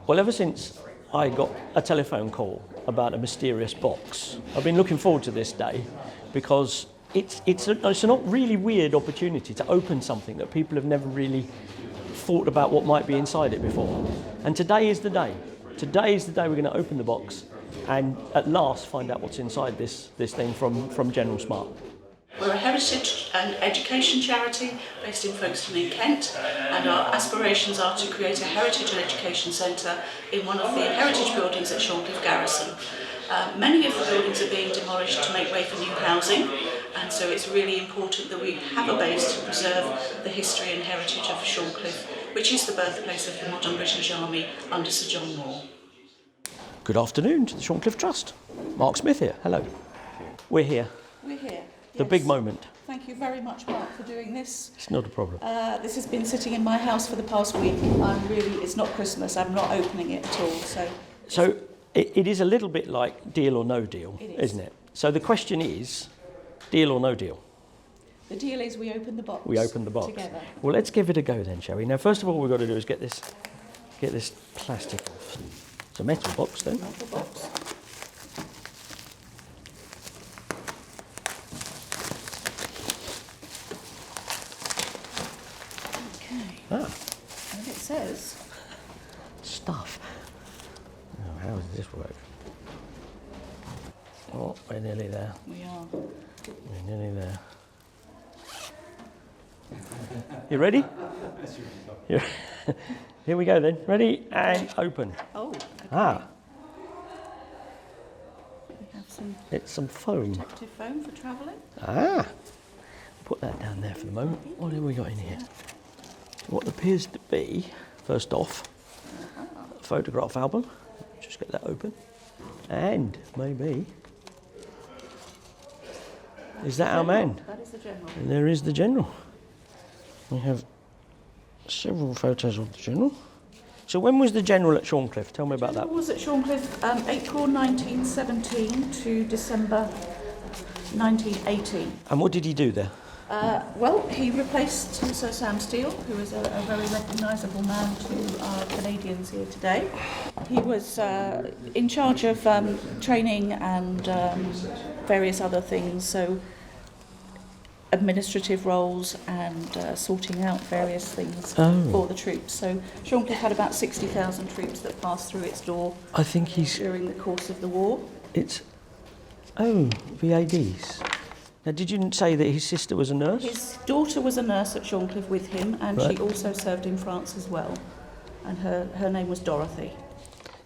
Well, ever since I got a telephone call about a mysterious box, I've been looking forward to this day because it's a not really weird opportunity to open something that people have never really thought about what might be inside it before. And today is the day. Today is the day we're going to open the box and at last find out what's inside this thing from General Smart. We're a heritage and education charity based in Folkestone in Kent, and our aspirations are to create a heritage and education centre in one of the heritage buildings at Shorncliffe Garrison. Many of the buildings are being demolished to make way for new housing, and so it's really important that we have a base to preserve the history and heritage of Shorncliffe, which is the birthplace of the modern British Army under Sir John Moore. Good afternoon to the Shorncliffe Trust. Mark Smith here. Hello. We're here. We're here. The big moment. Thank you very much, Mark, for doing this. It's not a problem. This has been sitting in my house for the past week. It's not Christmas, I'm not opening it at all. So it is a little bit like Deal or No Deal, isn't it? So the question is, deal or no deal? The deal is we open the box. We open the box. Together. Well, let's give it a go then, shall we? Now, first of all, we've got to do is get this plastic off. It's a metal box then. Metal box. Ah. And it says stuff. Oh, how does this work? Oh, we're nearly there. We are. We're nearly there. You ready? Here we go then. Ready and open. Oh, okay. Ah. We have some It's some foam. protective foam for travelling. Ah. Put that down there for the moment. What have we got in here? What appears to be, first off, a photograph album. Just get that open. And maybe, is that our man? That is the General. And there is the General. We have several photos of the General. So when was the General at Shorncliffe? Tell me about that. General was at Shorncliffe April 1917 to December 1918. And what did he do there? Well, he replaced Sir Sam Steele, who is a very recognisable man to our Canadians here today. He was in charge of training and various other things, so administrative roles and sorting out various things for the troops. So Shorncliffe had about 60,000 troops that passed through its door. I think he's... during the course of the war. It's... Oh, VADs. Now, did you say that his sister was a nurse? His daughter was a nurse at Shorncliffe with him, and she also served in France as well. And her name was Dorothy.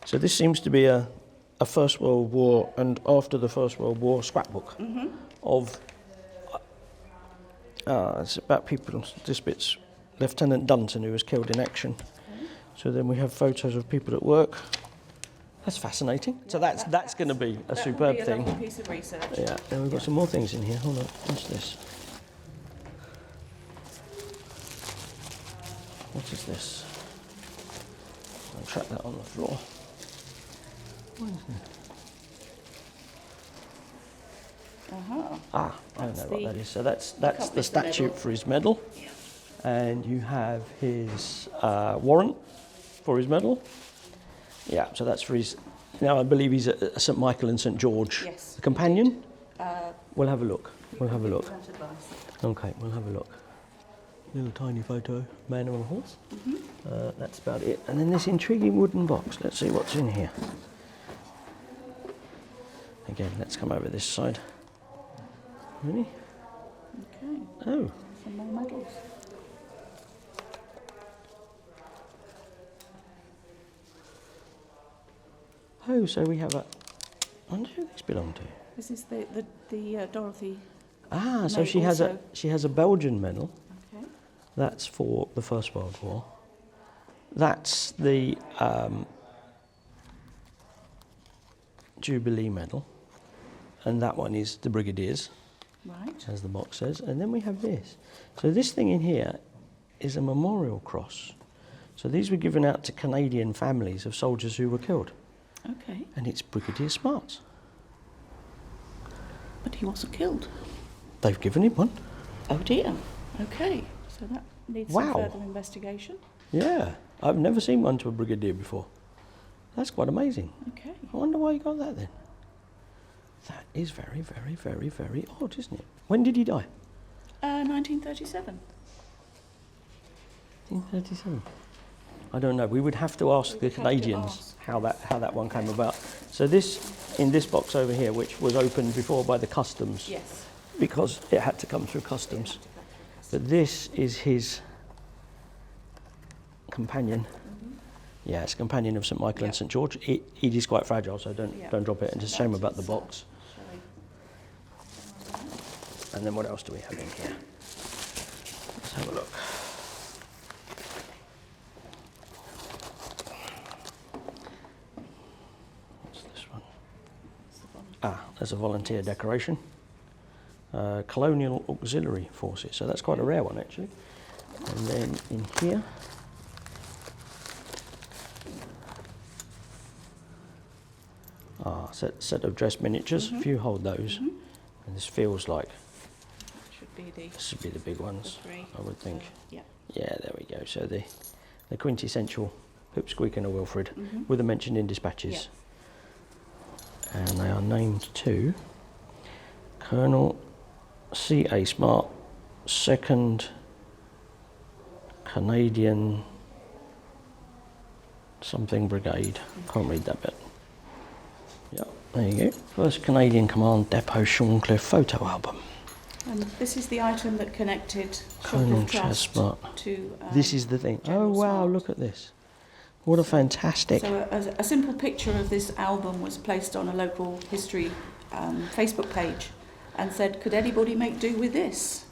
So this seems to be a First World War and after the First World War scrapbook of... it's about people, this bit's Lieutenant Dunton, who was killed in action. Okay. So then we have photos of people at work. That's fascinating. So that's going to be a superb thing. That will be a lovely piece of research. Yeah, and we've got some more things in here. Hold on, what's this? What is this? I'll track that on the floor. What is it? Ah, I don't know what that is. So that's the statute for his medal. Yeah. And you have his warrant for his medal. Yeah, so that's for his... Now, I believe he's at St Michael and St George. Yes. The companion? We'll have a look. We'll have a look. Advice. Okay, we'll have a look. Little tiny photo, man on a horse. That's about it. And then this intriguing wooden box. Let's see what's in here. Again, let's come over this side. Ready? Okay. Oh. Some more medals. Oh, so we have a... I wonder who these belong to. This is the Dorothy. Ah, so she has a Belgian medal. Okay. That's for the First World War. That's the Jubilee medal, and that one is the Brigadier's, Right. as the box says. And then we have this. So this thing in here is a memorial cross. So these were given out to Canadian families of soldiers who were killed. Okay. And it's Brigadier Smart's. But he wasn't killed. They've given him one. Oh dear. Okay. So that needs Wow. some further investigation. Yeah, I've never seen one to a brigadier before. That's quite amazing. Okay. I wonder why you got that then. That is very, very, very, very odd, isn't it? When did he die? 1937. 1937. I don't know. We would have to ask the Canadians how that one came about. So this, in this box over here, which was opened before by the customs, Yes. because it had to come through customs. But this is his companion. Yeah, it's a companion of St Michael and St George. It is quite fragile, so don't drop it. And it's a shame about the box. And then what else do we have in here? Let's have a look. What's this one? There's a volunteer decoration. Colonial Auxiliary Forces. So that's quite a rare one, actually. And then in here, set of dress miniatures. If you hold those, and this feels like this should be the big ones, I would think. Yeah, there we go. So the quintessential Pipsqueak and a Wilfrid, with a mention in dispatches, and they are named to Colonel C.A. Smart, 2nd Canadian something brigade. Can't read that bit. Yeah, there you go. 1st Canadian Command Depot Shorncliffe photo album. And this is the item that connected Colonel Shorncliffe Trust Smart to. This is the thing. General Oh wow! Smart. Look at this. What a fantastic. So a simple picture of this album was placed on a local history Facebook page, and said, "Could anybody make do with this?"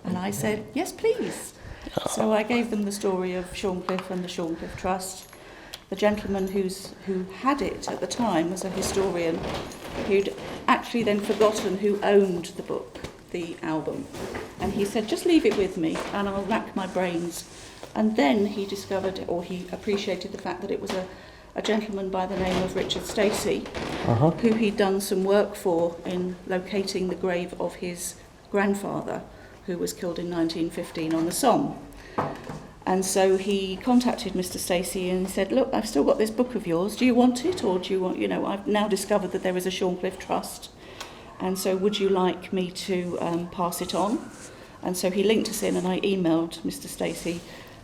And I said, "Yes, please." So I gave them the story of Shorncliffe and the Shorncliffe Trust. The gentleman who had it at the time was a historian who'd actually then forgotten who owned the book, the album. And he said, "Just leave it with me and I'll rack my brains." And then he discovered, or he appreciated the fact that it was a gentleman by the name of Richard Stacey, who he'd done some work for in locating the grave of his grandfather, who was killed in 1915 on the Somme. And so he contacted Mr. Stacey and said, "Look, I've still got this book of yours. Do you want it, or do you want, I've now discovered that there is a Shorncliffe Trust. And so would you like me to pass it on?" And so he linked us in, and I emailed Mr. Stacey,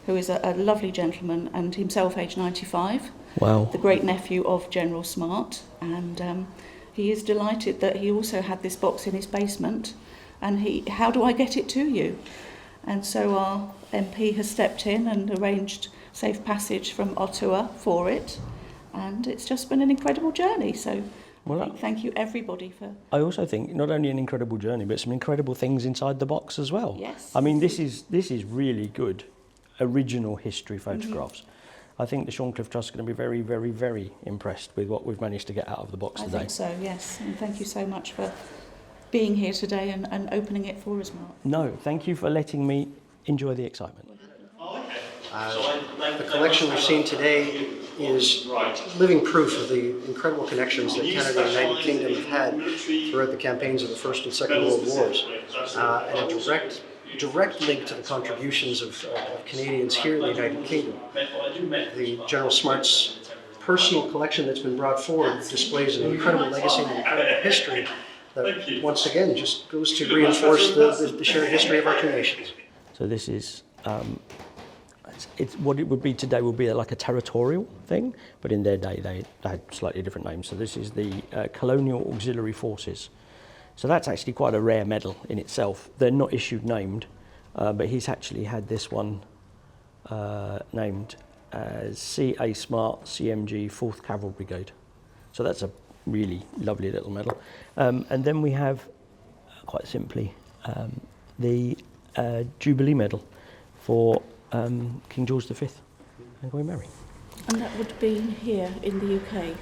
who is a lovely gentleman and himself aged 95. Wow. The great nephew of General Smart. And he is delighted that he also had this box in his basement. And how do I get it to you? And so our MP has stepped in and arranged safe passage from Ottawa for it. And it's just been an incredible journey. So thank you everybody for... I also think not only an incredible journey, but some incredible things inside the box as well. Yes. I mean, this is really good original history photographs. I think the Shorncliffe Trust is going to be very, very, very impressed with what we've managed to get out of the box today. I think so, yes. And thank you so much for being here today and opening it for us, Mark. No, thank you for letting me enjoy the excitement. The collection we've seen today is living proof of the incredible connections that Canada and the United Kingdom have had throughout the campaigns of the First and Second World Wars, and a direct link to the contributions of Canadians here in the United Kingdom. The General Smart's personal collection that's been brought forward displays an incredible legacy and incredible history that once again just goes to reinforce the shared history of our two nations. So this is, it's what it would be today would be like a territorial thing, but in their day they had slightly different names. So this is the Colonial Auxiliary Forces. So that's actually quite a rare medal in itself. They're not issued named, but he's actually had this one named as C.A. Smart CMG 4th Cavalry Brigade. So that's a really lovely little medal. And then we have, quite simply, the Jubilee Medal for King George V and Queen Mary. And that would be here in the UK?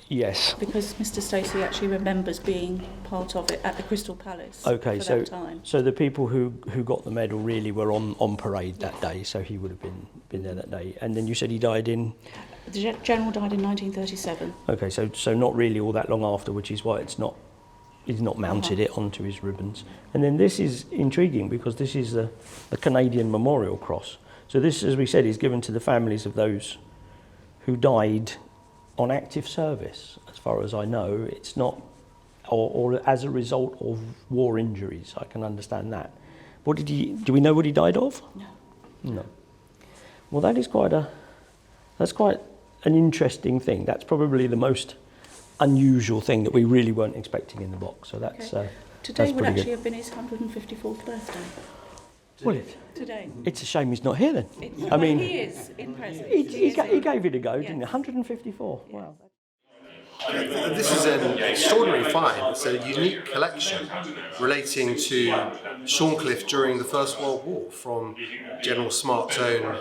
Yes. Because Mr. Stacey actually remembers being part of it at the Crystal Palace. Okay, for that time. So the people who got the medal really were on parade that day, so he would have been there that day. And then you said he died in... The General died in 1937. Okay, so not really all that long after, which is why he's not mounted it onto his ribbons. And then this is intriguing because this is the Canadian Memorial Cross. So this, as we said, is given to the families of those who died on active service, as far as I know. It's not, or as a result of war injuries. I can understand that. Do we know what he died of? No. No. Well, that's quite an interesting thing. That's probably the most unusual thing that we really weren't expecting in the box. So that's Today that's would pretty actually good. have been his 154th birthday. Well, Today. it's a shame he's not here then. I mean, he is in presence. He gave it a go, didn't he? 154. Wow. This is an extraordinary find. It's a unique collection relating to Shorncliffe during the First World War, from General Smart's own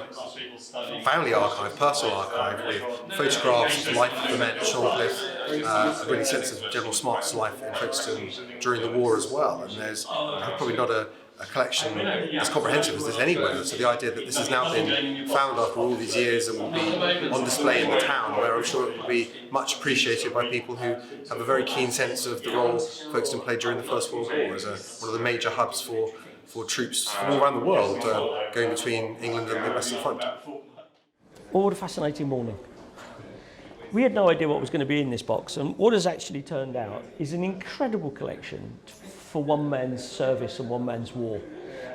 family archive, personal archive, with photographs of the life of the men at Shorncliffe, a really sense of General Smart's life in Folkestone during the war as well. And there's probably not a collection as comprehensive as this anywhere. So the idea that this has now been found after all these years and will be on display in the town, where I'm sure it will be much appreciated by people who have a very keen sense of the role Folkestone played during the First World War as one of the major hubs for troops from all around the world going between England and the Western Front. Well, what a fascinating morning. We had no idea what was going to be in this box, and what has actually turned out is an incredible collection for one man's service and one man's war.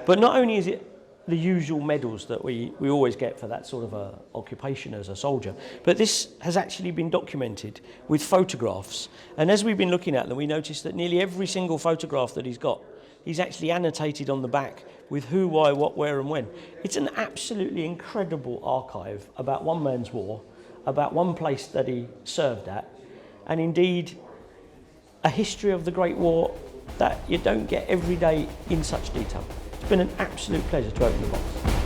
But not only is it the usual medals that we always get for that sort of a occupation as a soldier, but this has actually been documented with photographs. And as we've been looking at them, we noticed that nearly every single photograph that he's actually annotated on the back with who, why, what, where and when. It's an absolutely incredible archive about one man's war, about one place that he served at, and indeed a history of the Great War that you don't get every day in such detail. It's been an absolute pleasure to open the box.